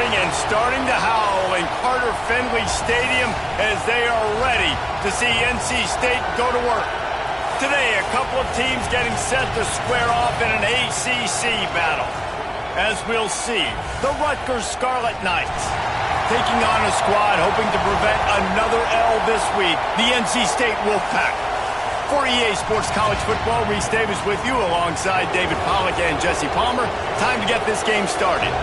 cheering and starting to howl in Carter Finley Stadium as they are ready to see NC State go to work. Today, a couple of teams getting set to square off in an ACC battle. As we'll see, the Rutgers Scarlet Knights taking on a squad hoping to prevent another L this week, the NC State Wolfpack. For EA Sports College Football, Reese Davis with you alongside David Pollack and Jesse Palmer. Time to get this game started.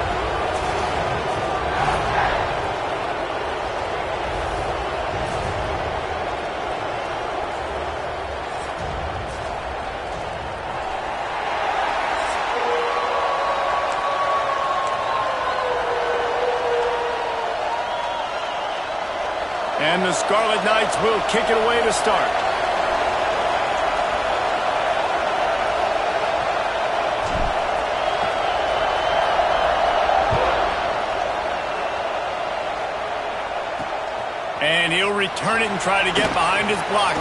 And the Scarlet Knights will kick it away to start. And he'll return it and try to get behind his blockers.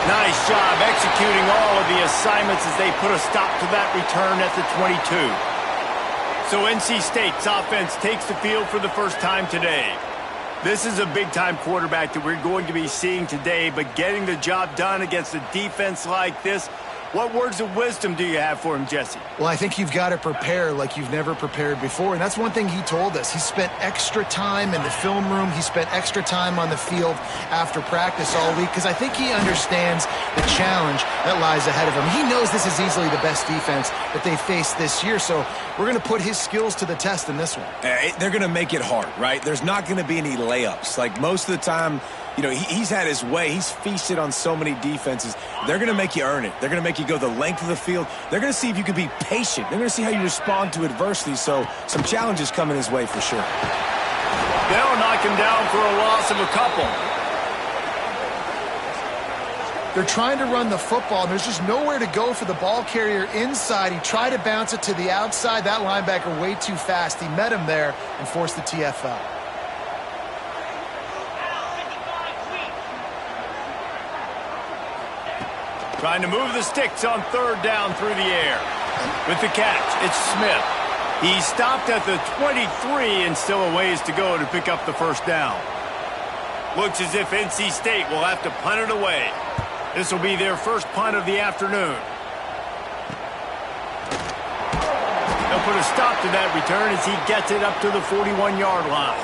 Nice job executing all of the assignments as they put a stop to that return at the 22. So NC State's offense takes the field for the first time today. This is a big-time quarterback that we're going to be seeing today, but getting the job done against a defense like this, what words of wisdom do you have for him, Jesse? Well, I think you've got to prepare like you've never prepared before, and that's one thing he told us. He spent extra time in the film room. He spent extra time on the field after practice all week because I think he understands the challenge that lies ahead of him. He knows this is easily the best defense that they faced this year, so we're going to put his skills to the test in this one. They're going to make it hard, right? There's not going to be any layups. Like most of the time, you know, he's had his way. He's feasted on so many defenses. They're going to make you earn it. They're going to make you go the length of the field. They're going to see if you can be patient. They're going to see how you respond to adversity. So some challenges coming his way for sure. They'll knock him down for a loss of a couple. They're trying to run the football, and there's just nowhere to go for the ball carrier inside. He tried to bounce it to the outside. That linebacker way too fast. He met him there and forced the TFL. Trying to move the sticks on third down through the air. With the catch, it's Smith. He stopped at the 23 and still a ways to go to pick up the first down. Looks as if NC State will have to punt it away. This will be their first punt of the afternoon. They'll put a stop to that return as he gets it up to the 41-yard line.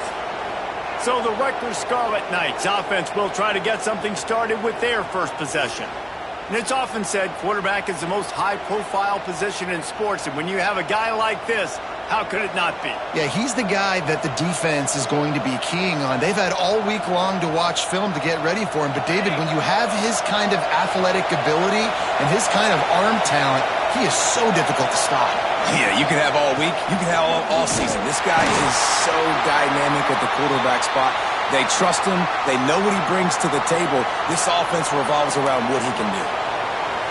So the Rutgers Scarlet Knights offense will try to get something started with their first possession. And it's often said quarterback is the most high-profile position in sports, and when you have a guy like this, how could it not be? Yeah, he's the guy that the defense is going to be keying on. They've had all week long to watch film to get ready for him, but David, when you have his kind of athletic ability and his kind of arm talent, he is so difficult to stop. Yeah, you can have all week, you can have all season. This guy is so dynamic at the quarterback spot. They trust him. They know what he brings to the table. This offense revolves around what he can do.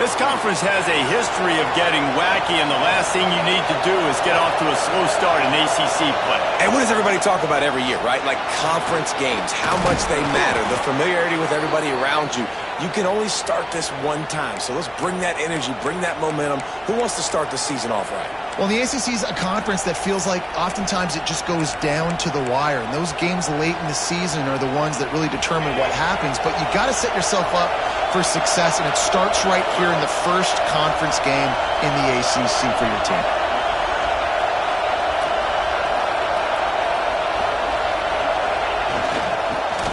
This conference has a history of getting wacky, and the last thing you need to do is get off to a slow start in ACC play. And what does everybody talk about every year, right? Like conference games, how much they matter, the familiarity with everybody around you. You can only start this one time, so let's bring that energy, bring that momentum. Who wants to start the season off right? Well, the ACC is a conference that feels like oftentimes it just goes down to the wire, and those games late in the season are the ones that really determine what happens, but you got to set yourself up for success, and it starts right here in the first conference game in the ACC for your team.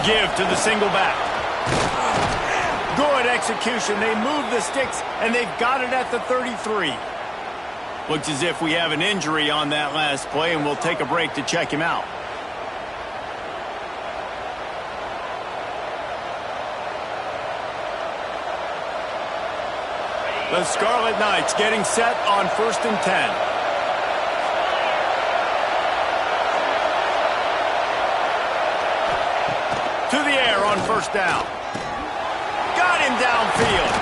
Give to the single back. Good execution. They move the sticks, and they've got it at the 33. Looks as if we have an injury on that last play, and we'll take a break to check him out. The Scarlet Knights getting set on 1st and 10. To the air on first down. Got him downfield.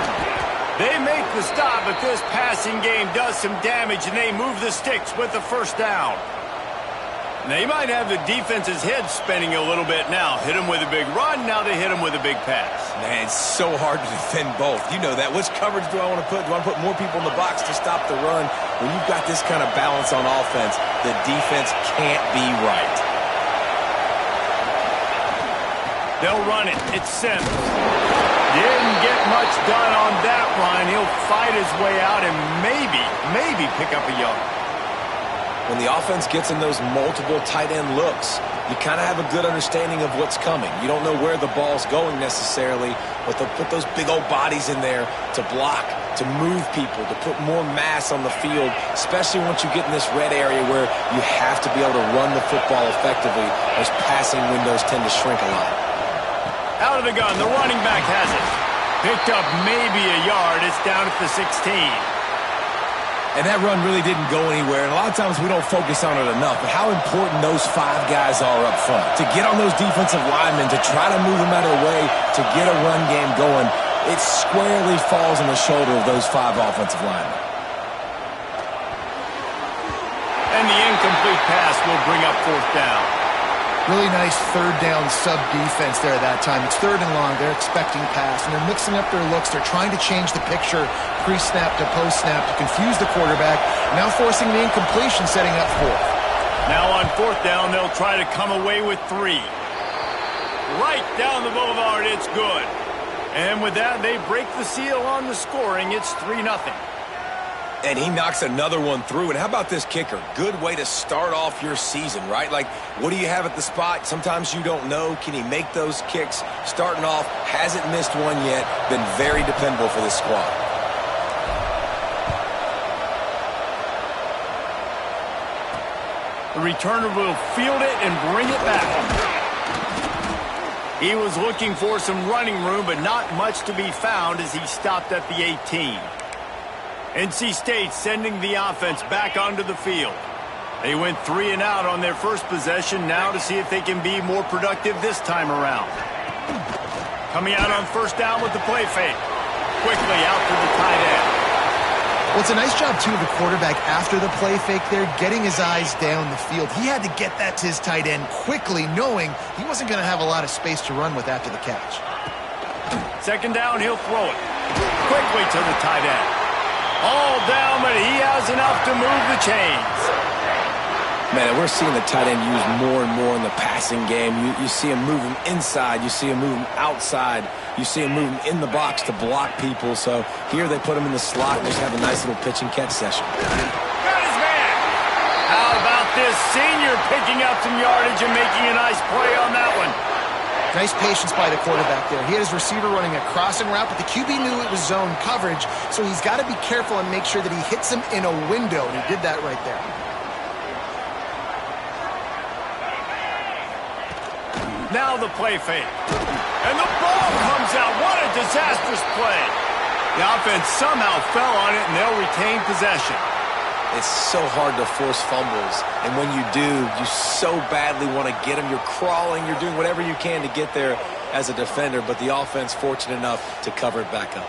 They make the stop, but this passing game does some damage, and they move the sticks with the first down. They might have the defense's head spinning a little bit now. Hit them with a big run, now they hit them with a big pass. Man, it's so hard to defend both. You know that. Which coverage do I want to put? Do I want to put more people in the box to stop the run? When you've got this kind of balance on offense, the defense can't be right. They'll run it. It's Sims. Didn't get much done on that run. He'll fight his way out and maybe pick up a yard. When the offense gets in those multiple tight end looks, you kind of have a good understanding of what's coming. You don't know where the ball's going necessarily, but they'll put those big old bodies in there to block, to move people, to put more mass on the field, especially once you get in this red area where you have to be able to run the football effectively. Those passing windows tend to shrink a lot. Out of the gun, the running back has it. Picked up maybe a yard. It's down at the 16. And that run really didn't go anywhere, and a lot of times we don't focus on it enough, but how important those 5 guys are up front. To get on those defensive linemen, to try to move them out of the way, to get a run game going, it squarely falls on the shoulder of those 5 offensive linemen. And the incomplete pass will bring up 4th down. Really nice 3rd down sub-defense there that time. It's 3rd and long. They're expecting pass, and they're mixing up their looks. They're trying to change the picture pre-snap to post-snap to confuse the quarterback, now forcing the incompletion, setting up 4th. Now on 4th down, they'll try to come away with 3. Right down the boulevard, it's good. And with that, they break the seal on the scoring. It's 3-0. And he knocks another one through. And how about this kicker? Good way to start off your season, right? Like, what do you have at the spot? Sometimes you don't know. Can he make those kicks? Starting off, hasn't missed one yet. Been very dependable for this squad. The returner will field it and bring it back. He was looking for some running room, but not much to be found as he stopped at the 18. NC State sending the offense back onto the field. They went 3 and out on their first possession, now to see if they can be more productive this time around. Coming out on 1st down with the play fake. Quickly out to the tight end. Well, it's a nice job, too, of the quarterback after the play fake there, getting his eyes down the field. He had to get that to his tight end quickly, knowing he wasn't going to have a lot of space to run with after the catch. 2nd down, he'll throw it. Quickly to the tight end. All down, but he has enough to move the chains. Man, we're seeing the tight end used more and more in the passing game. You see him moving inside. You see him moving outside. You see him moving in the box to block people. So here they put him in the slot and just have a nice little pitch and catch session. Got his man. How about this senior picking up some yardage and making a nice play on that one? Nice patience by the quarterback there. He had his receiver running a crossing route, but the QB knew it was zone coverage, so he's got to be careful and make sure that he hits him in a window, and he did that right there. Now the play fake. And the ball comes out. What a disastrous play. The offense somehow fell on it, and they'll retain possession. It's so hard to force fumbles, and when you do, you so badly want to get them. You're crawling, you're doing whatever you can to get there as a defender, but the offense fortunate enough to cover it back up.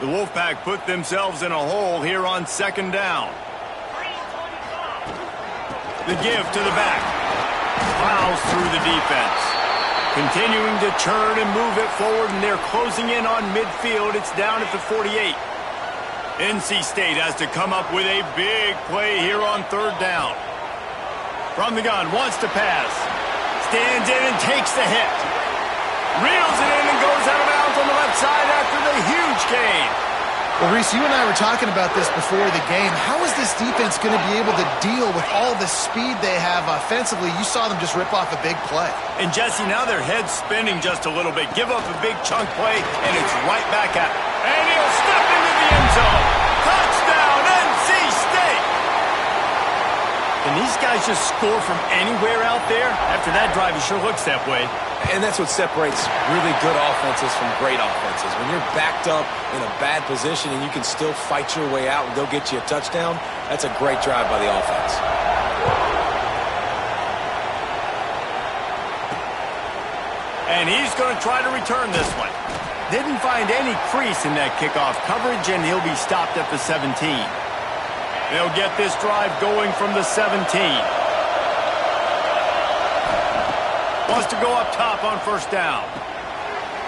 The Wolfpack put themselves in a hole here on 2nd down. The give to the back. Plows through the defense. Continuing to churn and move it forward, and they're closing in on midfield. It's down at the 48. NC State has to come up with a big play here on 3rd down. From the gun, wants to pass. Stands in and takes the hit. Reels it in and goes out of bounds on the left side after the huge gain. Well, Reese, you and I were talking about this before the game. How is this defense going to be able to deal with all the speed they have offensively? You saw them just rip off a big play. And, Jesse, now their head's spinning just a little bit. Give up a big chunk play, and it's right back at him. And he'll step into the end zone. Touchdown, NC State! Can these guys just score from anywhere out there? After that drive, it sure looks that way. And that's what separates really good offenses from great offenses. When you're backed up in a bad position and you can still fight your way out and go get you a touchdown, that's a great drive by the offense. And he's going to try to return this one. Didn't find any crease in that kickoff coverage, and he'll be stopped at the 17. They'll get this drive going from the 17. Wants to go up top on first down.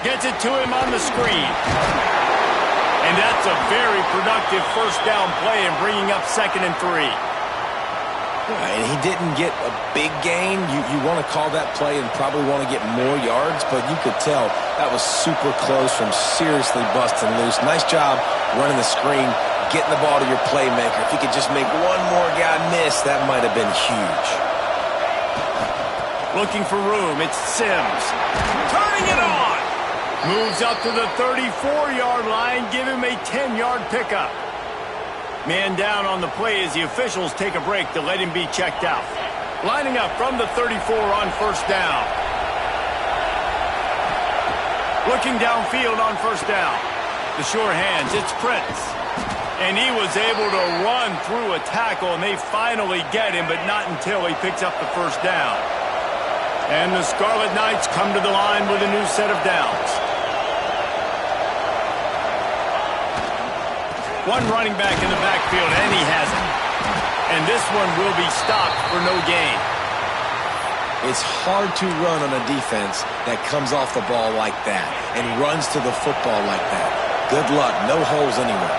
Gets it to him on the screen. And that's a very productive first down play in bringing up 2nd and 3. And he didn't get a big gain. You want to call that play and probably want to get more yards, but you could tell that was super close from seriously busting loose. Nice job running the screen, getting the ball to your playmaker. If he could just make one more guy miss, that might have been huge. Looking for room, it's Sims. Turning it on! Moves up to the 34-yard line, give him a 10-yard pickup. Man down on the play as the officials take a break to let him be checked out. Lining up from the 34 on first down. Looking downfield on first down. The sure hands, it's Prince. And he was able to run through a tackle, and they finally get him, but not until he picks up the first down. And the Scarlet Knights come to the line with a new set of downs. One running back in the backfield, and he has it. And this one will be stopped for no gain. It's hard to run on a defense that comes off the ball like that and runs to the football like that. Good luck. No holes anywhere.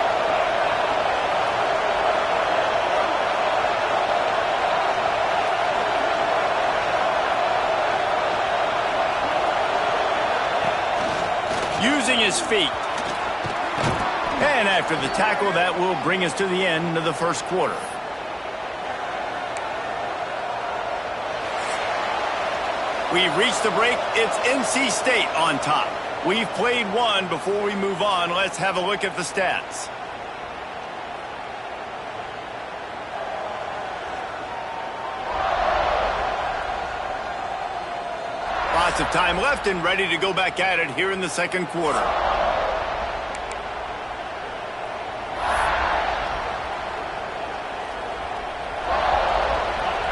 Using his feet. And after the tackle, that will bring us to the end of the first quarter. We've reached the break. It's NC State on top. We've played one. Before we move on, let's have a look at the stats. Lots of time left and ready to go back at it here in the second quarter.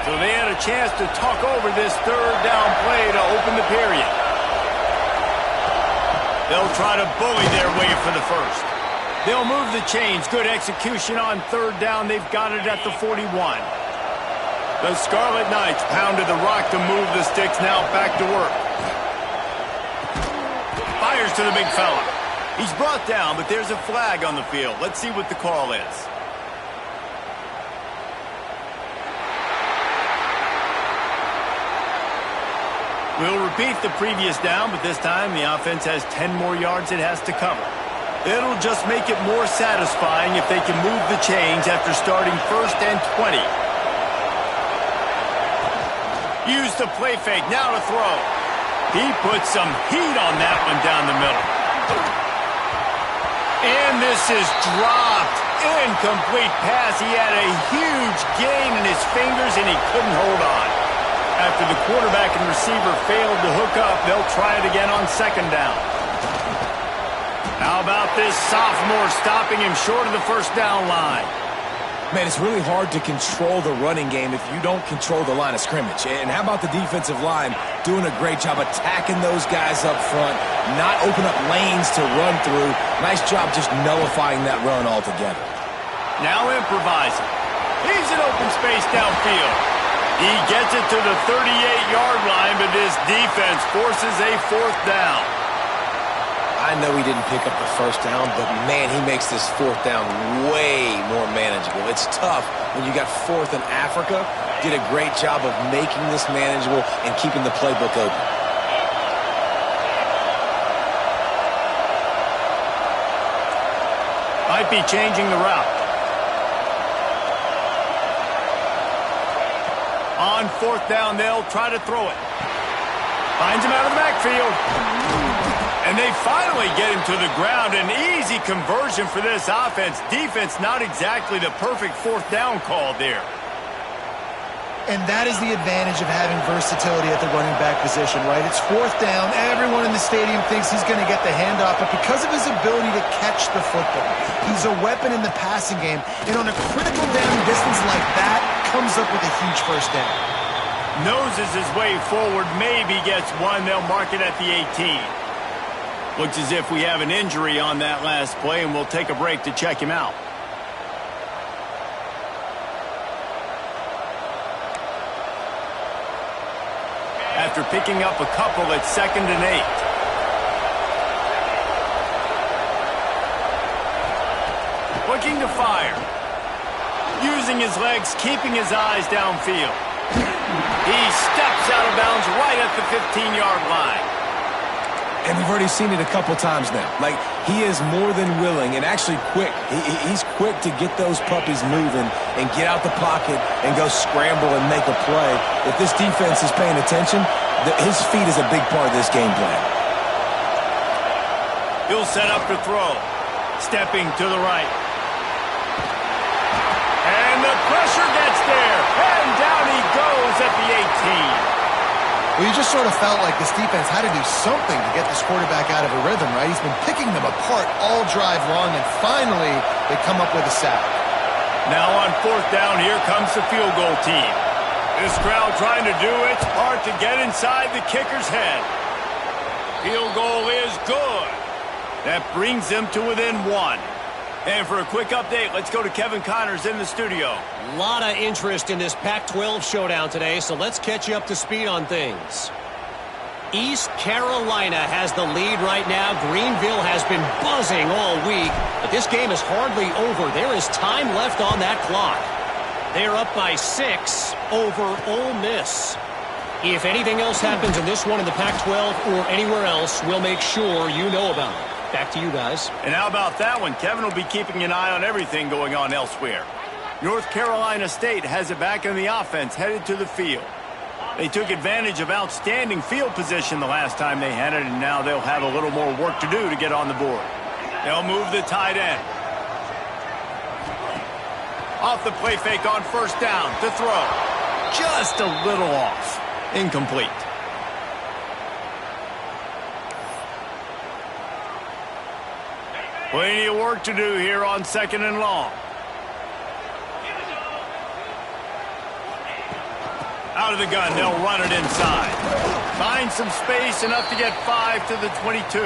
So they had a chance to talk over this third down play to open the period. They'll try to bully their way for the first. They'll move the chains. Good execution on third down. They've got it at the 41. The Scarlet Knights pounded the rock to move the sticks. Now back to work. Fires to the big fella. He's brought down, but there's a flag on the field. Let's see what the call is. We'll repeat the previous down, but this time the offense has 10 more yards it has to cover. It'll just make it more satisfying if they can move the chains after starting 1st and 20. Use the play fake, now to throw. He put some heat on that one down the middle. And this is dropped. Incomplete pass. He had a huge gain in his fingers and he couldn't hold on. After the quarterback and receiver failed to hook up, they'll try it again on second down. How about this sophomore stopping him short of the first down line? Man, it's really hard to control the running game if you don't control the line of scrimmage. And how about the defensive line doing a great job attacking those guys up front, not open up lanes to run through. Nice job just nullifying that run altogether. Now improvising. He's in open space downfield. He gets it to the 38-yard line, but this defense forces a fourth down. I know he didn't pick up the first down, but, man, he makes this fourth down way more manageable. It's tough when you got fourth in Africa. Did a great job of making this manageable and keeping the playbook open. Might be changing the route. On fourth down, they'll try to throw it. Finds him out of the backfield. And they finally get him to the ground. An easy conversion for this offense. Defense not exactly the perfect fourth down call there. And that is the advantage of having versatility at the running back position, right? It's fourth down. Everyone in the stadium thinks he's going to get the handoff, but because of his ability to catch the football, he's a weapon in the passing game. And on a critical down distance like that, comes up with a huge first down. Noses his way forward, maybe gets one. They'll mark it at the 18. Looks as if we have an injury on that last play, and we'll take a break to check him out. After picking up a couple at 2nd and 8. Looking to fire. Using his legs, keeping his eyes downfield. He steps out of bounds right at the 15-yard line. And we've already seen it a couple times now. Like, he is more than willing and actually quick. He's quick to get those puppies moving and get out the pocket and go scramble and make a play. If this defense is paying attention, his feet is a big part of this game plan. He'll set up to throw. Stepping to the right. And the pressure gets there. And down he goes at the 18. Well, you just sort of felt like this defense had to do something to get this quarterback out of a rhythm, right? He's been picking them apart all drive long, and finally they come up with a sack. Now on 4th down, here comes the field goal team. This crowd trying to do its part to get inside the kicker's head. Field goal is good. That brings them to within 1. And for a quick update, let's go to Kevin Connors in the studio. A lot of interest in this Pac-12 showdown today, so let's catch you up to speed on things. East Carolina has the lead right now. Greenville has been buzzing all week, but this game is hardly over. There is time left on that clock. They're up by 6 over Ole Miss. If anything else happens in this one in the Pac-12 or anywhere else, we'll make sure you know about it. Back to you guys. And how about that one? Kevin will be keeping an eye on everything going on elsewhere. North Carolina State has it back in the offense, headed to the field. They took advantage of outstanding field position the last time they had it, and now they'll have a little more work to do to get on the board. They'll move the tight end. Off the play fake on 1st down to throw. Just a little off. Incomplete. Plenty of work to do here on 2nd and long. Out of the gun, they'll run it inside. Find some space, enough to get 5 to the 22.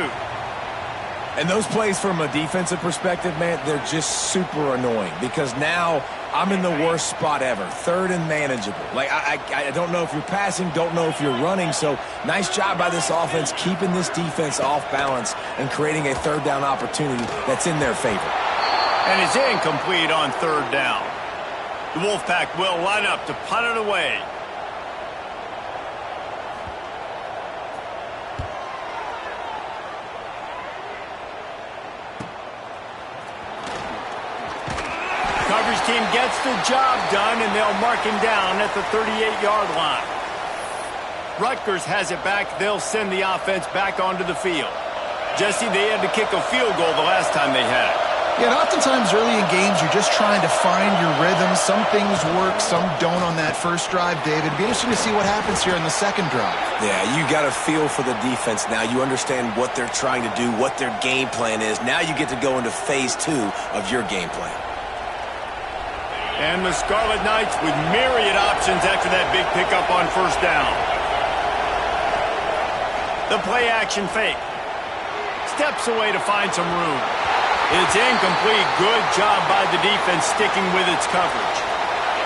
And those plays from a defensive perspective, man, they're just super annoying because now I'm in the worst spot ever. 3rd and manageable. Like, I don't know if you're passing, don't know if you're running. So nice job by this offense keeping this defense off balance and creating a 3rd down opportunity that's in their favor. And it's incomplete on 3rd down. The Wolfpack will line up to punt it away. Coverage team gets the job done, and they'll mark him down at the 38-yard line. Rutgers has it back. They'll send the offense back onto the field. Jesse, they had to kick a field goal the last time they had it. Yeah, and oftentimes early in games, you're just trying to find your rhythm. Some things work, some don't on that first drive, David. It'd be interesting to see what happens here in the second drive. Yeah, you got a feel for the defense now. You understand what they're trying to do, what their game plan is. Now you get to go into phase 2 of your game plan. And the Scarlet Knights with myriad options after that big pickup on 1st down. The play action fake. Steps away to find some room. It's incomplete. Good job by the defense sticking with its coverage.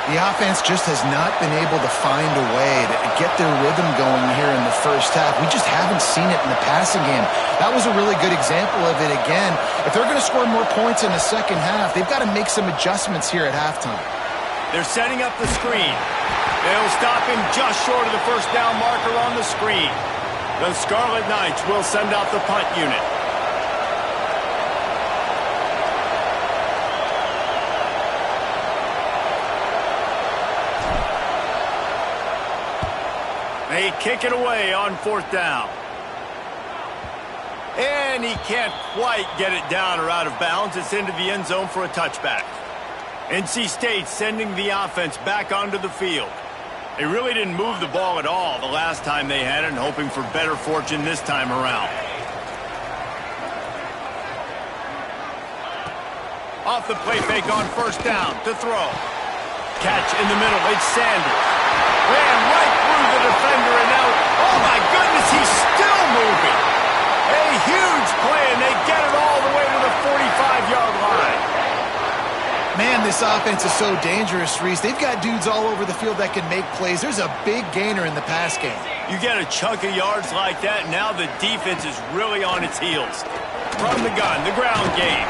The offense just has not been able to find a way to get their rhythm going here in the first half. We just haven't seen it in the passing game. That was a really good example of it again. If they're going to score more points in the second half, they've got to make some adjustments here at halftime. They're setting up the screen. They'll stop him just short of the 1st down marker on the screen. The Scarlet Knights will send out the punt unit. They kick it away on 4th down. And he can't quite get it down or out of bounds. It's into the end zone for a touchback. NC State sending the offense back onto the field. They really didn't move the ball at all the last time they had it, and hoping for better fortune this time around. Off the play fake on 1st down to throw. Catch in the middle. It's Sanders. Ran right through the defender and out. Oh, my goodness, he's still moving. A Huge play, and they get it all the way to the 45-yard line. Man, this offense is so dangerous, Reese. They've got dudes all over the field that can make plays. There's a big gainer in the pass game. You get a chunk of yards like that, now the defense is really on its heels. From the gun, the ground game.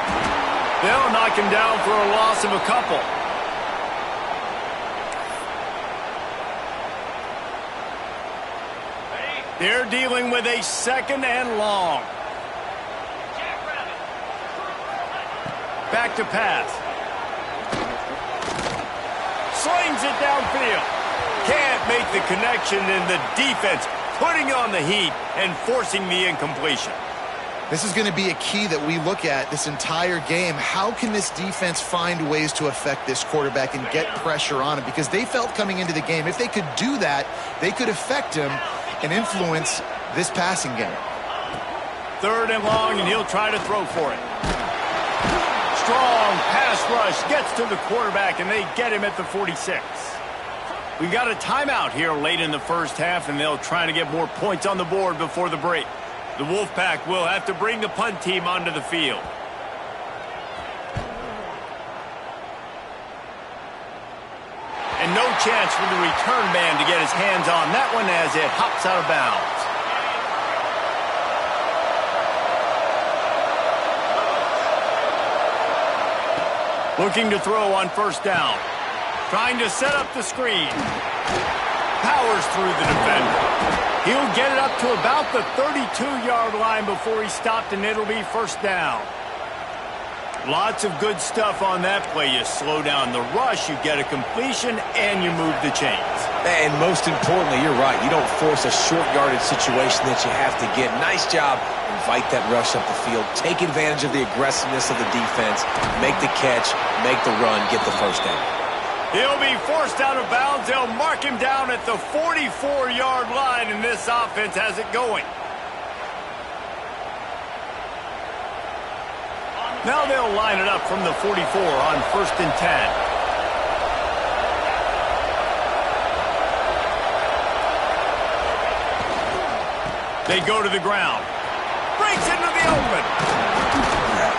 They'll knock him down for a loss of a couple. They're dealing with a 2nd and long. Back to pass. Slings it downfield. Can't make the connection, and the defense putting on the heat and forcing the incompletion. This is going to be a key that we look at this entire game. How can this defense find ways to affect this quarterback and get pressure on him? Because they felt coming into the game, if they could do that, they could affect him and influence this passing game. 3rd and long, and he'll try to throw for it. Strong pass rush gets to the quarterback, and they get him at the 46. We got a timeout here late in the first half, and they'll try to get more points on the board before the break. The Wolfpack will have to bring the punt team onto the field. And no chance for the return man to get his hands on that one as it hops out of bounds. Looking to throw on 1st down. Trying to set up the screen. Powers through the defender. He'll get it up to about the 32-yard line before he's stopped, and it'll be 1st down. Lots of good stuff on that play. You slow down the rush, you get a completion, and you move the chains. And most importantly, you're right. You don't force a short-yardage situation that you have to get. Nice job. Invite that rush up the field. Take advantage of the aggressiveness of the defense. Make the catch. Make the run. Get the 1st down. He'll be forced out of bounds. They'll mark him down at the 44-yard line, and this offense has it going. Now they'll line it up from the 44 on 1st and 10. They go to the ground. Breaks into the open.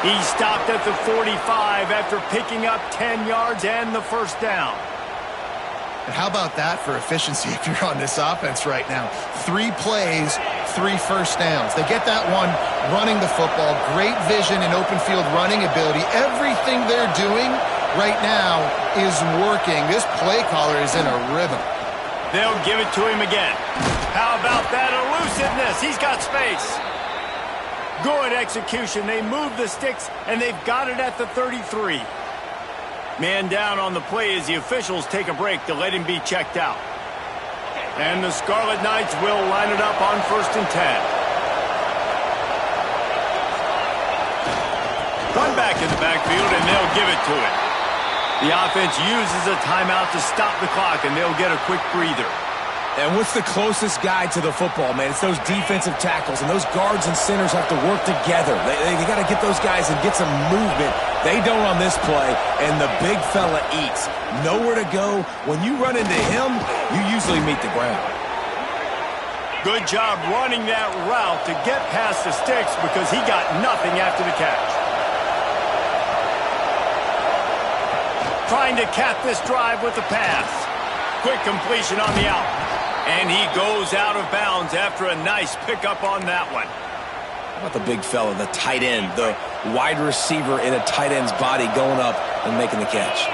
He stopped at the 45 after picking up 10 yards and the 1st down. And how about that for efficiency if you're on this offense right now? 3 plays, 3 1st downs. They get that one running the football. Great vision and open field running ability. Everything they're doing right now is working. This play caller is in a rhythm. They'll give it to him again. How about that elusiveness? He's got space. Good execution. They move the sticks, and they've got it at the 33. Man down on the play as the officials take a break to let him be checked out. And the Scarlet Knights will line it up on 1st and 10. One back in the backfield, and they'll give it to him. The offense uses a timeout to stop the clock, and they'll get a quick breather. And what's the closest guy to the football, man? It's those defensive tackles, and those guards and centers have to work together. They got to get those guys and get some movement. They don't on this play, and the big fella eats. Nowhere to go. When you run into him, you usually meet the ground. Good job running that route to get past the sticks because he got nothing after the catch. Trying to cap this drive with the pass. Quick completion on the out. And he goes out of bounds after a nice pickup on that one. How about the big fella, the tight end, the wide receiver in a tight end's body going up and making the catch?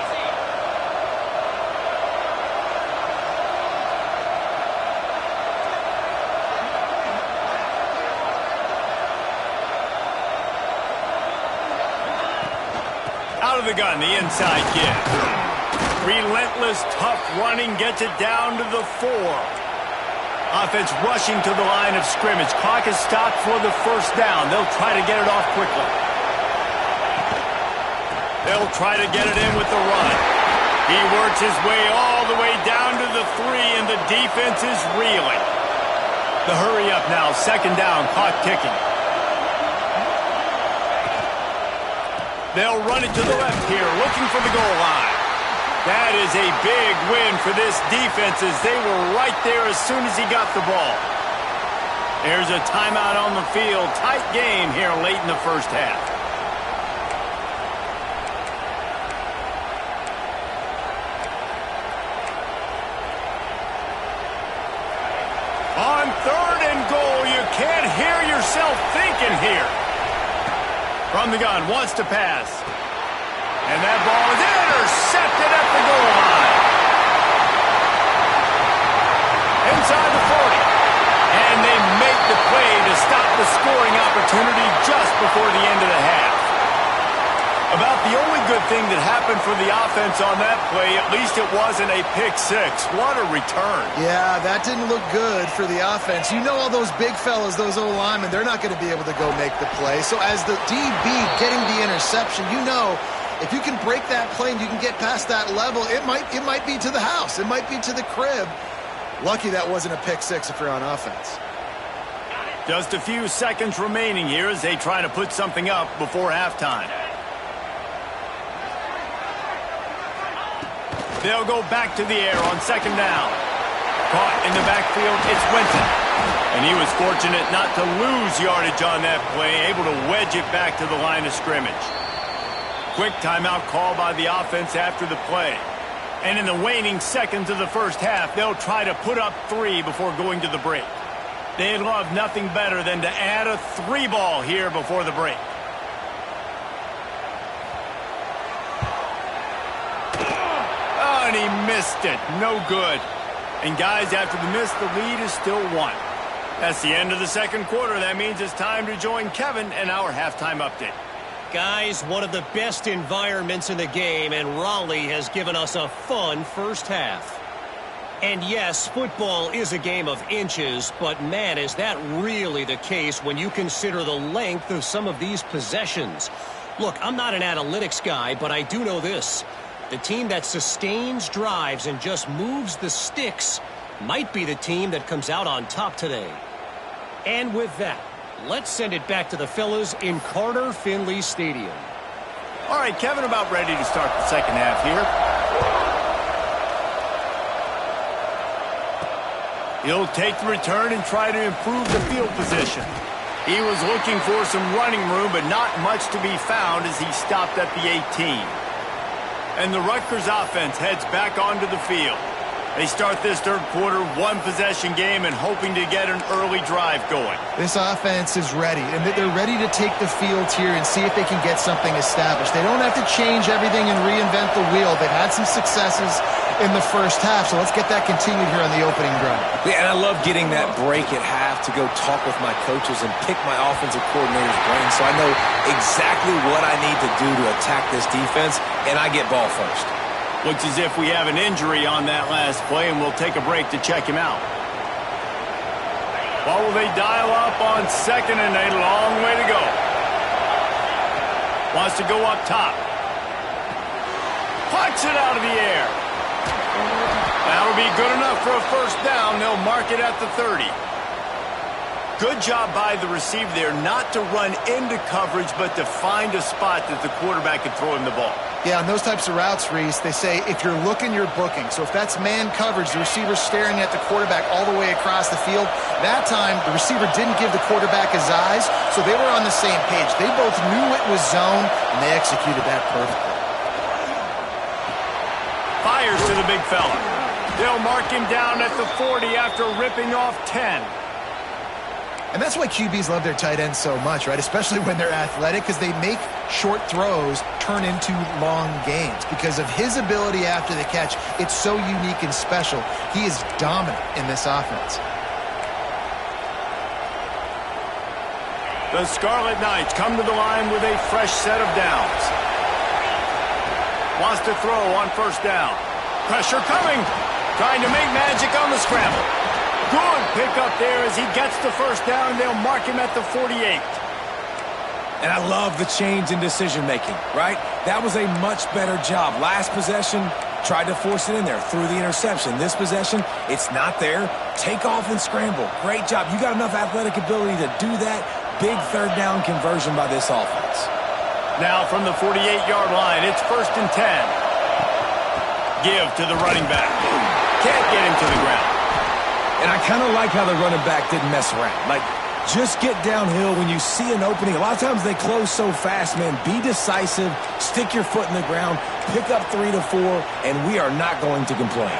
Out of the gun, the inside kid. Relentless, tough running gets it down to the 4. Offense rushing to the line of scrimmage. Clock is stopped for the 1st down. They'll try to get it off quickly. They'll try to get it in with the run. He works his way all the way down to the 3, and the defense is reeling. The hurry up now, 2nd down, clock ticking. They'll run it to the left here, looking for the goal line. That is a big win for this defense as they were right there as soon as he got the ball. There's a timeout on the field. Tight game here late in the first half. On third and goal, you can't hear yourself thinking here. From the gun, wants to pass. And that ball is intercepted at the goal line. Inside the 40. And they make the play to stop the scoring opportunity just before the end of the half. About the only good thing that happened for the offense on that play, at least it wasn't a pick six. What a return. Yeah, that didn't look good for the offense. You know all those big fellas, those O-linemen, they're not going to be able to go make the play. So as the DB getting the interception, you know if you can break that play and you can get past that level, it might be to the house. It might be to the crib. Lucky that wasn't a pick six if you're on offense. Just a few seconds remaining here as they try to put something up before halftime. They'll go back to the air on second down. Caught in the backfield, it's Winston. And he was fortunate not to lose yardage on that play, able to wedge it back to the line of scrimmage. Quick timeout call by the offense after the play. And in the waning seconds of the first half, they'll try to put up 3 before going to the break. They'd love nothing better than to add a 3-ball here before the break. Oh, and he missed it. No good. And guys, after the miss, the lead is still 1. That's the end of the second quarter. That means it's time to join Kevin in our halftime update. Guys, one of the best environments in the game, and Raleigh has given us a fun first half. And yes, football is a game of inches, but man, is that really the case when you consider the length of some of these possessions. Look, I'm not an analytics guy, but I do know this. The team that sustains drives and just moves the sticks might be the team that comes out on top today. And with that, let's send it back to the fellas in Carter Finley Stadium. All right, Kevin, about ready to start the second half here. He'll take the return and try to improve the field position. He was looking for some running room, but not much to be found as he stopped at the 18. And the Rutgers offense heads back onto the field. They start this third quarter, 1-possession game, and hoping to get an early drive going. This offense is ready, and they're ready to take the field here and see if they can get something established. They don't have to change everything and reinvent the wheel. They've had some successes in the first half, so let's get that continued here on the opening drive. Yeah, and I love getting that break at half to go talk with my coaches and pick my offensive coordinator's brain so I know exactly what I need to do to attack this defense, and I get ball first. Looks as if we have an injury on that last play, and we'll take a break to check him out. Well, will they dial up on second and a long way to go? Wants to go up top. Punch it out of the air. That'll be good enough for a first down. They'll mark it at the 30. Good job by the receiver there not to run into coverage, but to find a spot that the quarterback can throw him the ball. Yeah, on those types of routes, Reese, they say if you're looking, you're booking. So if that's man coverage, the receiver's staring at the quarterback all the way across the field. That time, the receiver didn't give the quarterback his eyes, so they were on the same page. They both knew it was zone, and they executed that perfectly. Fires to the big fella. They'll mark him down at the 40 after ripping off 10. And that's why QBs love their tight ends so much, right? Especially when they're athletic, because they make short throws turn into long gains. Because of his ability after the catch, it's so unique and special. He is dominant in this offense. The Scarlet Knights come to the line with a fresh set of downs. Wants to throw on first down. Pressure coming. Trying to make magic on the scramble. Good pickup there as he gets the first down, and they'll mark him at the 48. And I love the change in decision-making, right? That was a much better job. Last possession, tried to force it in there, threw the interception. This possession, it's not there. Take off and scramble. Great job. You got enough athletic ability to do that. Big third down conversion by this offense. Now from the 48-yard line, it's 1st and 10. Give to the running back. Can't get him to the ground. And I kind of like how the running back didn't mess around. Like, just get downhill when you see an opening. A lot of times they close so fast, man. Be decisive, stick your foot in the ground, pick up 3 to 4, and we are not going to complain.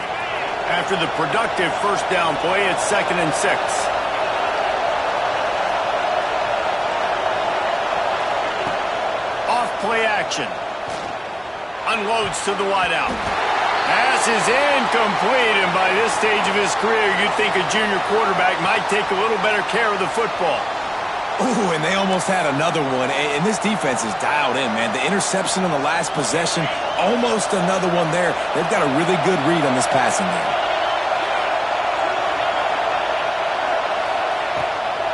After the productive first down play, it's 2nd and 6. Off play action. Unloads to the wideout. Pass is incomplete, and by this stage of his career, you'd think a junior quarterback might take a little better care of the football. Ooh, and they almost had another one, and this defense is dialed in, man. The interception on the last possession, almost another one there. They've got a really good read on this passing game.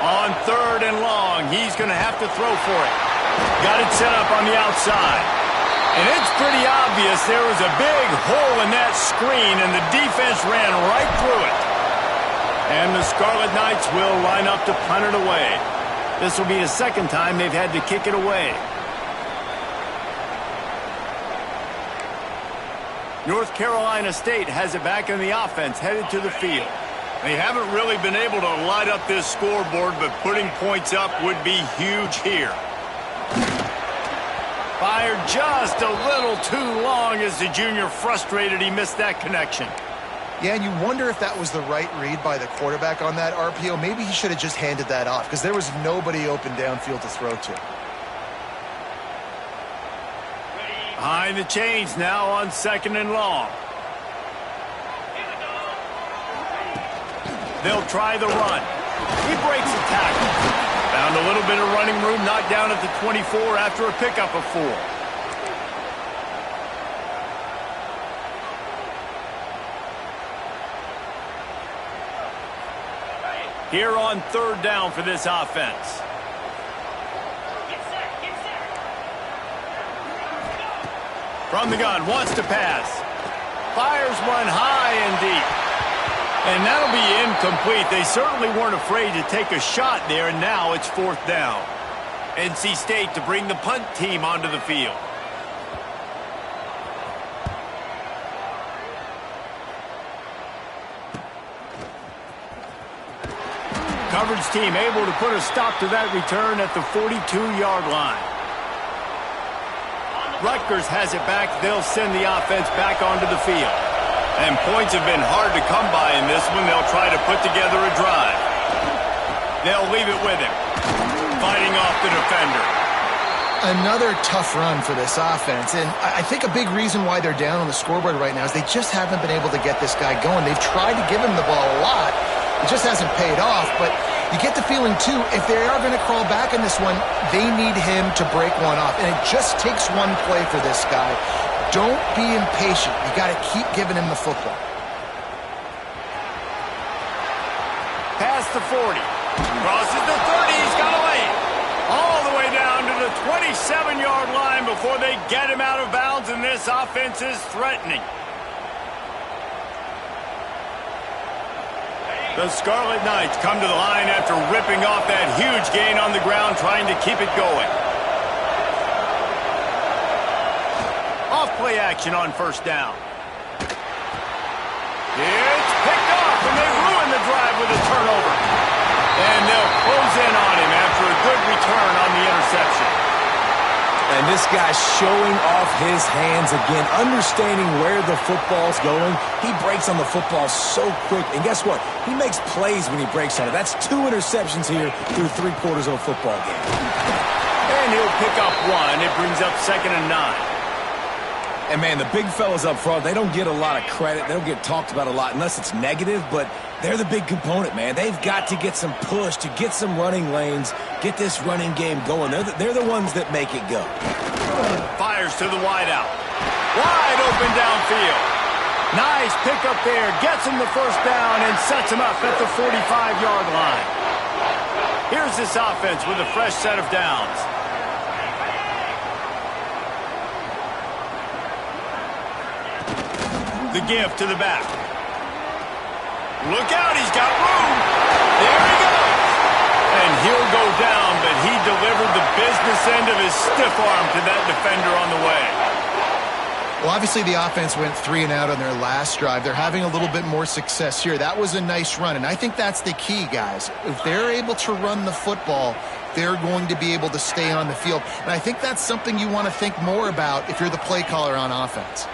On 3rd and long, he's going to have to throw for it. Got it set up on the outside. And it's pretty obvious there was a big hole in that screen, and the defense ran right through it. And the Scarlet Knights will line up to punt it away. This will be the 2nd time they've had to kick it away. North Carolina State has it back in the offense, headed to the field. They haven't really been able to light up this scoreboard, but putting points up would be huge here. Fired just a little too long as the junior frustrated he missed that connection. Yeah, and you wonder if that was the right read by the quarterback on that RPO. Maybe he should have just handed that off because there was nobody open downfield to throw to. Behind the chains now on 2nd and long. They'll try the run. He breaks a tackle. Found a little bit of running room, knocked down at the 24 after a pickup of 4. Here on 3rd down for this offense. From the gun, wants to pass. Fires one high and deep. And that'll be incomplete. They certainly weren't afraid to take a shot there, and now it's 4th down. NC State to bring the punt team onto the field. Coverage team able to put a stop to that return at the 42-yard line. Rutgers has it back. They'll send the offense back onto the field. And points have been hard to come by in this one. They'll try to put together a drive. They'll leave it with him. Fighting off the defender. Another tough run for this offense. And I think a big reason why they're down on the scoreboard right now is they just haven't been able to get this guy going. They've tried to give him the ball a lot. It just hasn't paid off. But you get the feeling, too, if they are going to crawl back in this one, they need him to break one off. And it just takes one play for this guy. Don't be impatient. You got to keep giving him the football. Past the 40. Crosses the 30. He's got a lane. All the way down to the 27-yard line before they get him out of bounds, and this offense is threatening. The Scarlet Knights come to the line after ripping off that huge gain on the ground, trying to keep it going. Off-play action on 1st down. It's picked off, and they ruin the drive with a turnover. And they'll close in on him after a good return on the interception. And this guy's showing off his hands again, understanding where the football's going. He breaks on the football so quick. And guess what? He makes plays when he breaks on it. That's 2 interceptions here through 3/4 of a football game. And he'll pick up 1. It brings up 2nd and 9. And, man, the big fellas up front, they don't get a lot of credit. They don't get talked about a lot unless it's negative, but they're the big component, man. They've got to get some push, to get some running lanes, get this running game going. They're the ones that make it go. Fires to the wideout. Wide open downfield. Nice pickup there. Gets him the 1st down and sets him up at the 45-yard line. Here's this offense with a fresh set of downs. The give to the back. Look out, he's got room. There he goes. And he'll go down, but he delivered the business end of his stiff arm to that defender on the way. Well, obviously the offense went 3 and out on their last drive. They're having a little bit more success here. That was a nice run, and I think that's the key, guys. If they're able to run the football, they're going to be able to stay on the field. And I think that's something you want to think more about if you're the play caller on offense.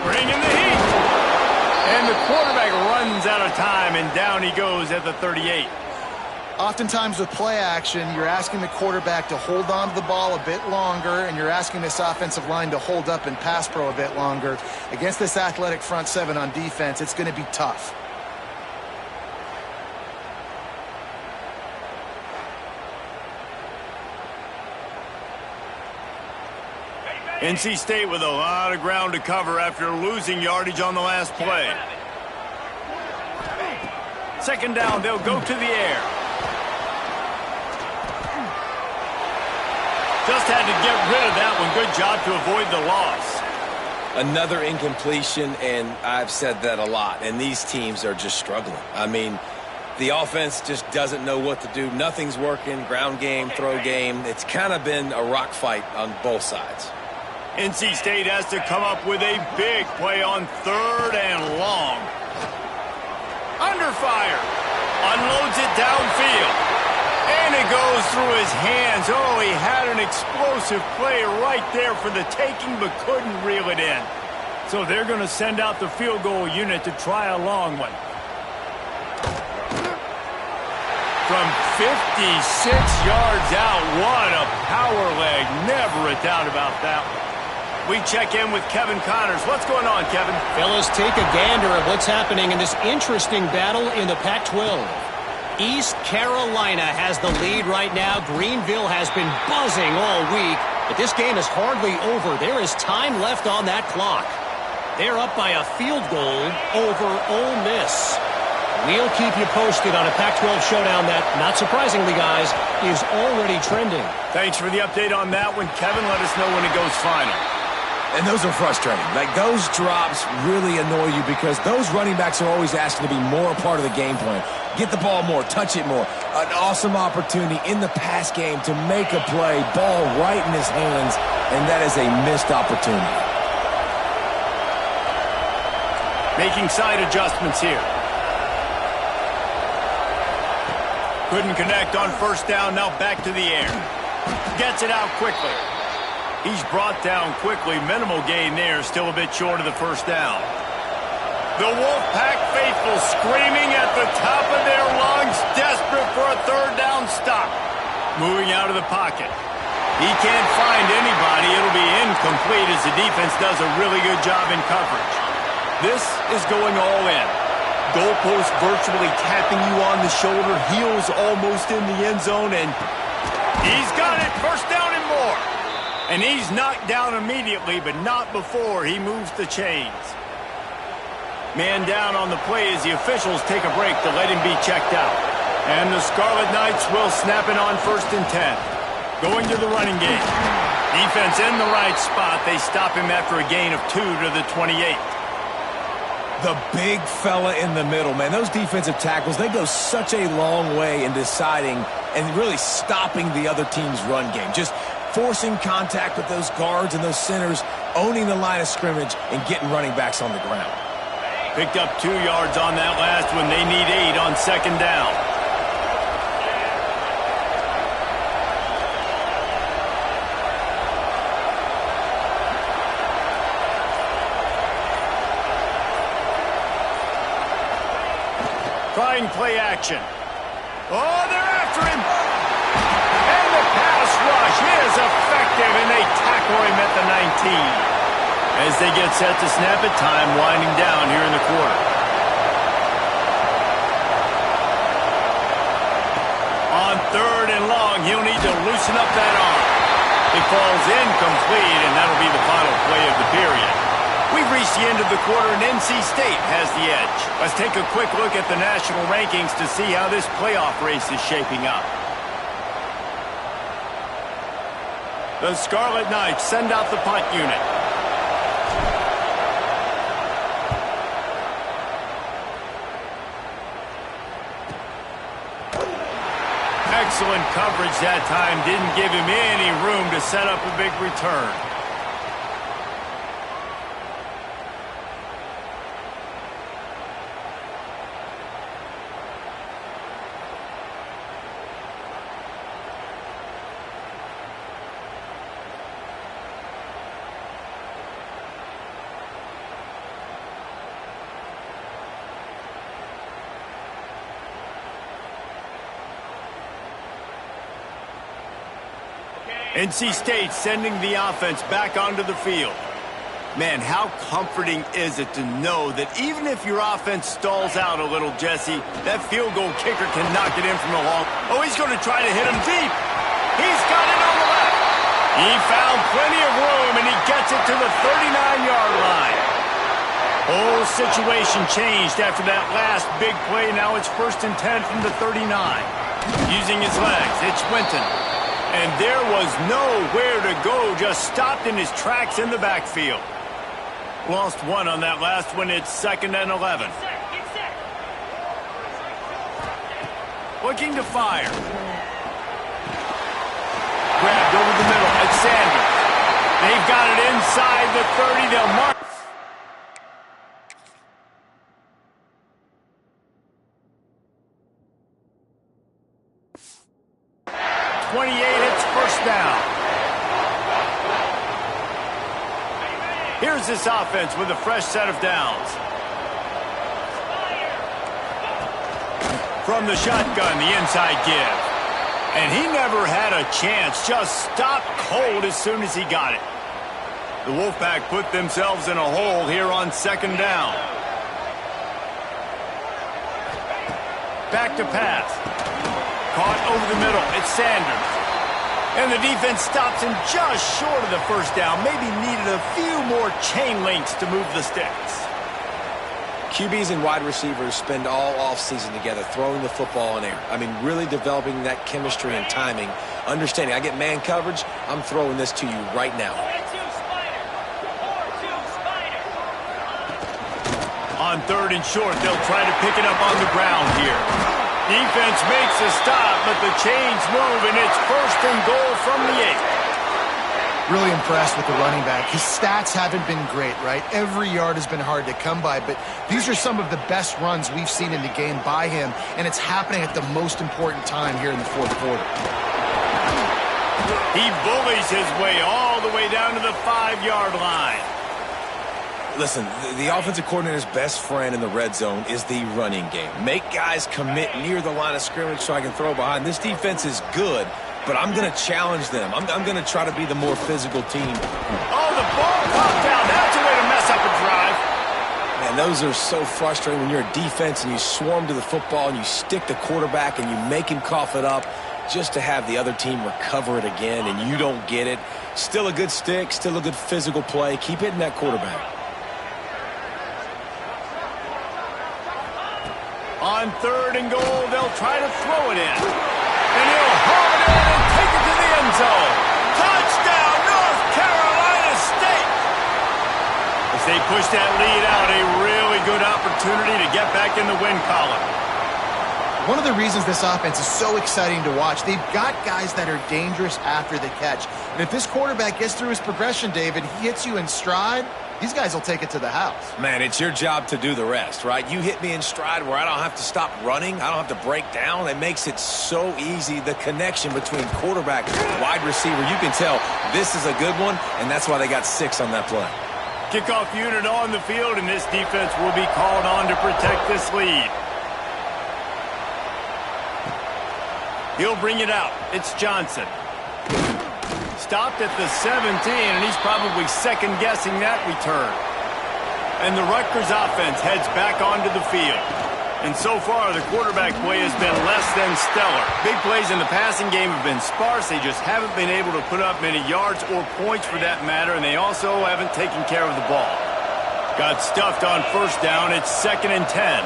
Bringing the heat. And the quarterback runs out of time, and down he goes at the 38. Oftentimes with play action, you're asking the quarterback to hold on to the ball a bit longer, and you're asking this offensive line to hold up and pass pro a bit longer. Against this athletic front seven on defense, it's going to be tough. NC State with a lot of ground to cover after losing yardage on the last play. Second down, they'll go to the air. Just had to get rid of that one. Good job to avoid the loss. Another incompletion, and I've said that a lot, and these teams are just struggling. I mean, the offense just doesn't know what to do. Nothing's working. Ground game, throw game. It's kind of been a rock fight on both sides. NC State has to come up with a big play on 3rd and long. Under fire. Unloads it downfield. And it goes through his hands. Oh, he had an explosive play right there for the taking, but couldn't reel it in. So they're going to send out the field goal unit to try a long one. From 56 yards out, what a power leg. Never a doubt about that one. We check in with Kevin Connors. What's going on, Kevin? Fellas, take a gander at what's happening in this interesting battle in the Pac-12. East Carolina has the lead right now. Greenville has been buzzing all week, but this game is hardly over. There is time left on that clock. They're up by a field goal over Ole Miss. We'll keep you posted on a Pac-12 showdown that, not surprisingly, guys, is already trending. Thanks for the update on that one, Kevin. Let us know when it goes final. And those are frustrating. Like, those drops really annoy you because those running backs are always asking to be more a part of the game plan. Get the ball more, touch it more. An awesome opportunity in the pass game to make a play, ball right in his hands, and that is a missed opportunity. Making side adjustments here. Couldn't connect on 1st down, now back to the air. Gets it out quickly. He's brought down quickly. Minimal gain there, still a bit short of the 1st down. The Wolfpack faithful screaming at the top of their lungs, desperate for a 3rd down stop. Moving out of the pocket. He can't find anybody. It'll be incomplete as the defense does a really good job in coverage. This is going all in. Goalpost virtually tapping you on the shoulder. Heels almost in the end zone, and he's got it. 1st down and more. And he's knocked down immediately, but not before he moves the chains. Man down on the play as the officials take a break to let him be checked out. And the Scarlet Knights will snap it on 1st and 10. Going to the running game. Defense in the right spot. They stop him after a gain of 2 to the 28. The big fella in the middle, man. Those defensive tackles, they go such a long way in deciding and really stopping the other team's run game. Just forcing contact with those guards and those centers, owning the line of scrimmage, and getting running backs on the ground. Picked up 2 yards on that last one. They need 8 on 2nd down. Trying play action. Oh, they're after him. And the pass rush is effective, and they tackle him at the 19. As they get set to snap it, time winding down here in the quarter. On 3rd and long, he'll need to loosen up that arm. It falls incomplete, and that'll be the final play of the period. We've reached the end of the quarter, and NC State has the edge. Let's take a quick look at the national rankings to see how this playoff race is shaping up. The Scarlet Knights send out the punt unit. Excellent coverage that time. Didn't give him any room to set up a big return. NC State sending the offense back onto the field. Man, how comforting is it to know that even if your offense stalls out a little, Jesse, that field goal kicker can knock it in from the long. Oh, he's going to try to hit him deep. He's got it on the left. He found plenty of room, and he gets it to the 39-yard line. Whole situation changed after that last big play. Now it's 1st and 10 from the 39. Using his legs, it's Winton. And there was nowhere to go, just stopped in his tracks in the backfield. Lost one on that last one. It's 2nd and 11. Looking to fire. Grabbed over the middle. It's Sanders. They've got it inside the 30. They'll mark. 28, it's 1st down. Here's this offense with a fresh set of downs. From the shotgun, the inside give. And he never had a chance, just stopped cold as soon as he got it. The Wolfpack put themselves in a hole here on 2nd down. Back to pass. Caught over the middle. It's Sanders. And the defense stops him just short of the 1st down. Maybe needed a few more chain links to move the sticks. QBs and wide receivers spend all offseason together throwing the football in air. I mean, really developing that chemistry and timing. Understanding, I get man coverage, I'm throwing this to you right now. On 3rd and short, they'll try to pick it up on the ground here. Defense makes a stop, but the chains move, and it's 1st and goal from the 8. Really impressed with the running back. His stats haven't been great, right? Every yard has been hard to come by, but these are some of the best runs we've seen in the game by him, and it's happening at the most important time here in the 4th quarter. He bullies his way all the way down to the 5-yard line. Listen, the offensive coordinator's best friend in the red zone is the running game. Make guys commit near the line of scrimmage so I can throw behind. This defense is good, but I'm going to challenge them. I'm going to try to be the more physical team. Oh, the ball popped out. That's a way to mess up a drive. Man, those are so frustrating when you're a defense and you swarm to the football and you stick the quarterback and you make him cough it up just to have the other team recover it again and you don't get it. Still a good stick, still a good physical play. Keep hitting that quarterback. On 3rd and goal, they'll try to throw it in. And he'll haul it in and take it to the end zone. Touchdown, North Carolina State! As they push that lead out, a really good opportunity to get back in the win column. One of the reasons this offense is so exciting to watch, they've got guys that are dangerous after the catch. And if this quarterback gets through his progression, David, he hits you in stride, these guys will take it to the house. Man, it's your job to do the rest, right? You hit me in stride where I don't have to stop running. I don't have to break down. It makes it so easy. The connection between quarterback and wide receiver, you can tell this is a good one, and that's why they got 6 on that play. Kickoff unit on the field, and this defense will be called on to protect this lead. He'll bring it out. It's Johnson. Stopped at the 17, and he's probably second-guessing that return. And the Rutgers offense heads back onto the field. And so far, the quarterback play has been less than stellar. Big plays in the passing game have been sparse. They just haven't been able to put up many yards or points for that matter, and they also haven't taken care of the ball. Got stuffed on 1st down. It's 2nd and 10.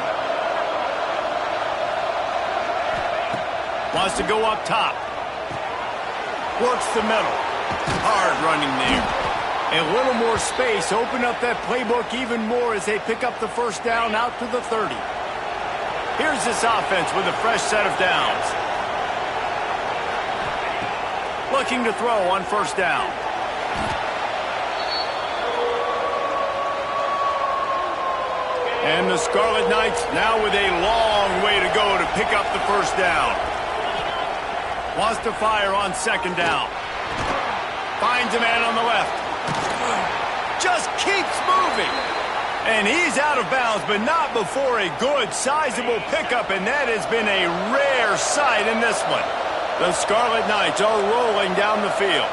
Wants to go up top. Works the middle. Hard running there. A little more space. Open up that playbook even more as they pick up the 1st down out to the 30. Here's this offense with a fresh set of downs. Looking to throw on 1st down. And the Scarlet Knights now with a long way to go to pick up the 1st down. Wants to fire on 2nd down. Finds a man on the left. Just keeps moving. And he's out of bounds, but not before a good, sizable pickup, and that has been a rare sight in this one. The Scarlet Knights are rolling down the field.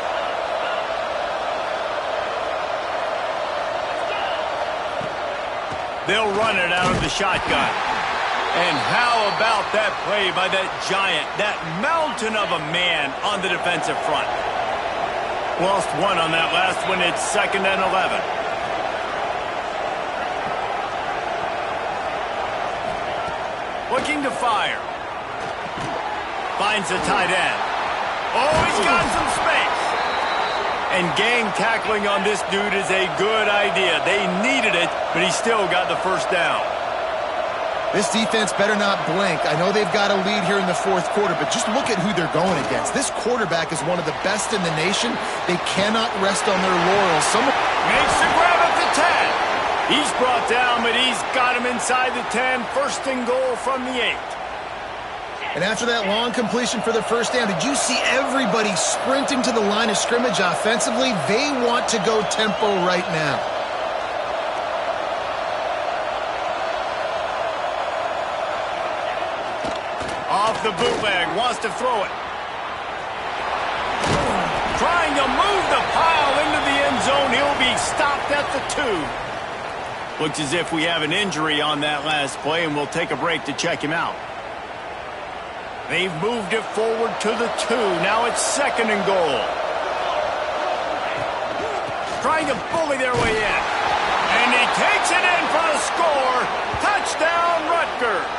They'll run it out of the shotgun. And how about that play by that giant, that mountain of a man on the defensive front? Lost one on that last one. It's 2nd and 11. Looking to fire. Finds the tight end. Oh, he's got some space. And gang tackling on this dude is a good idea. They needed it, but he still got the first down. This defense better not blink. I know they've got a lead here in the 4th quarter, but just look at who they're going against. This quarterback is one of the best in the nation. They cannot rest on their laurels. Makes the grab at the 10. He's brought down, but he's got him inside the 10. 1st and goal from the 8. And after that long completion for the first down, did you see everybody sprinting to the line of scrimmage offensively? They want to go tempo right now. Off the bootleg, wants to throw it. Trying to move the pile into the end zone. He'll be stopped at the 2. Looks as if we have an injury on that last play, and we'll take a break to check him out. They've moved it forward to the 2. Now it's 2nd and goal. Trying to bully their way in. And he takes it in for the score. Touchdown, Rutgers.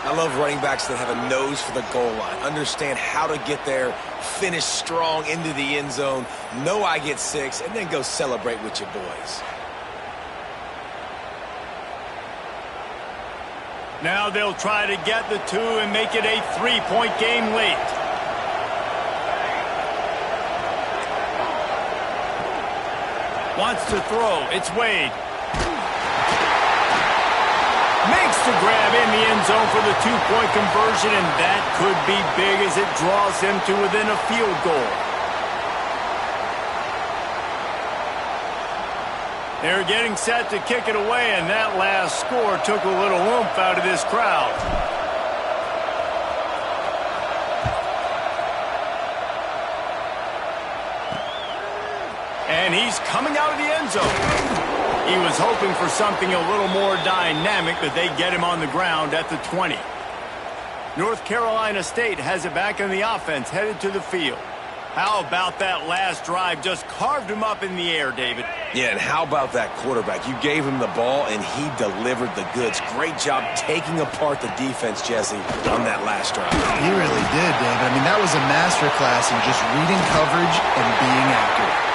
I love running backs that have a nose for the goal line. Understand how to get there, finish strong into the end zone, know I get 6, and then go celebrate with your boys. Now they'll try to get the 2 and make it a 3-point game late. Wants to throw. It's Wade. Makes the grab in the end zone for the 2-point conversion, and that could be big as it draws him to within a field goal. They're getting set to kick it away, and that last score took a little oomph out of this crowd. And he's coming out of the end zone. He was hoping for something a little more dynamic, but they get him on the ground at the 20. North Carolina State has it back in the offense, headed to the field. How about that last drive? Just carved him up in the air, David. Yeah, and how about that quarterback? You gave him the ball, and he delivered the goods. Great job taking apart the defense, Jesse, on that last drive. He really did, David. I mean, that was a masterclass in just reading coverage and being accurate.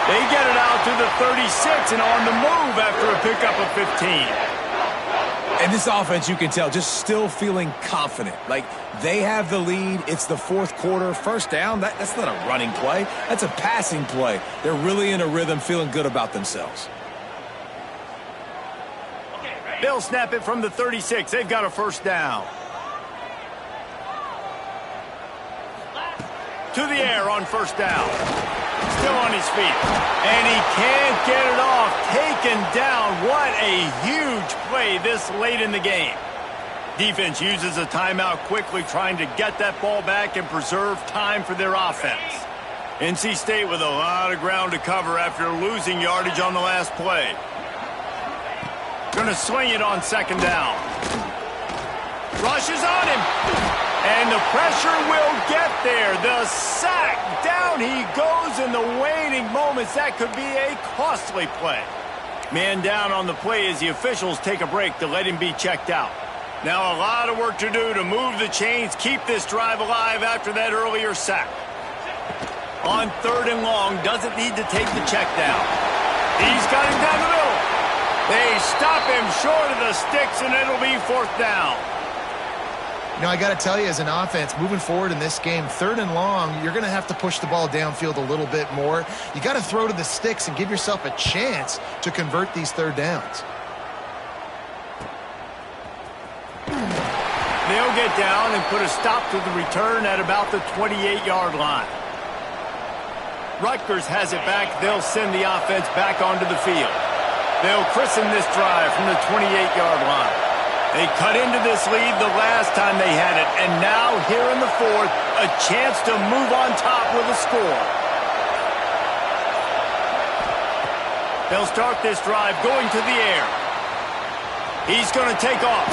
They get it out to the 36 and on the move after a pickup of 15. And this offense, you can tell, just still feeling confident. Like, they have the lead. It's the 4th quarter. First down, that's not a running play. That's a passing play. They're really in a rhythm, feeling good about themselves. They'll snap it from the 36. They've got a first down. To the air on first down. Still on his feet. And he can't get it off. Taken down. What a huge play this late in the game. Defense uses a timeout quickly, trying to get that ball back and preserve time for their offense. NC State with a lot of ground to cover after losing yardage on the last play. Going to swing it on second down. Rushes on him. And the pressure will get there. The sack. Down he goes in the waning moments. That could be a costly play. Man down on the play as the officials take a break to let him be checked out. Now a lot of work to do to move the chains, keep this drive alive after that earlier sack. On 3rd and long, doesn't need to take the check down. He's got him down the middle. They stop him short of the sticks, and it'll be 4th down. You know, I got to tell you, as an offense, moving forward in this game, 3rd and long, you're going to have to push the ball downfield a little bit more. You got to throw to the sticks and give yourself a chance to convert these 3rd downs. They'll get down and put a stop to the return at about the 28-yard line. Rutgers has it back. They'll send the offense back onto the field. They'll christen this drive from the 28-yard line. They cut into this lead the last time they had it, and now here in the 4th, a chance to move on top with a score. They'll start this drive going to the air. He's going to take off.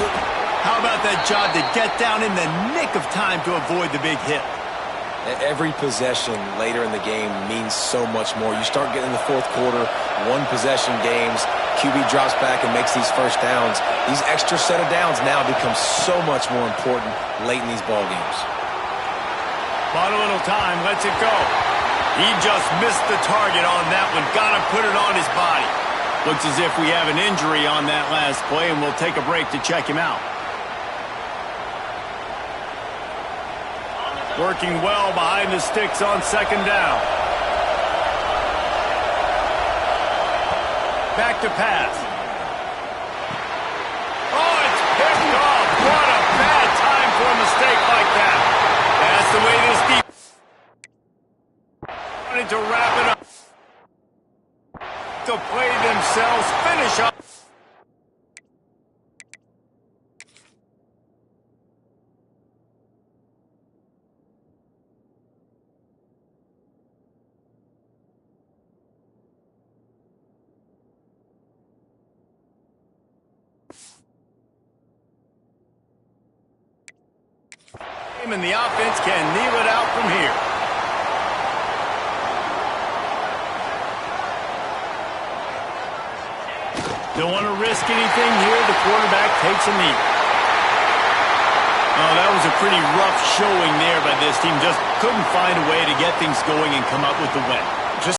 How about that job to get down in the nick of time to avoid the big hit? Every possession later in the game means so much more. You start getting in the fourth quarter, one-possession games, QB drops back and makes these first downs. These extra set of downs now become so much more important late in these ball games. Bought a little time, lets it go. He just missed the target on that one. Got to put it on his body. Looks as if we have an injury on that last play, and we'll take a break to check him out. Working well behind the sticks on second down. Back to pass. Oh, it's picked off. What a bad time for a mistake like that. That's the way this defense wanted to wrap it up. To play themselves, finish up. And the offense can kneel it out from here. Don't want to risk anything here. The quarterback takes a knee. Oh, that was a pretty rough showing there by this team. Just couldn't find a way to get things going and come up with the win.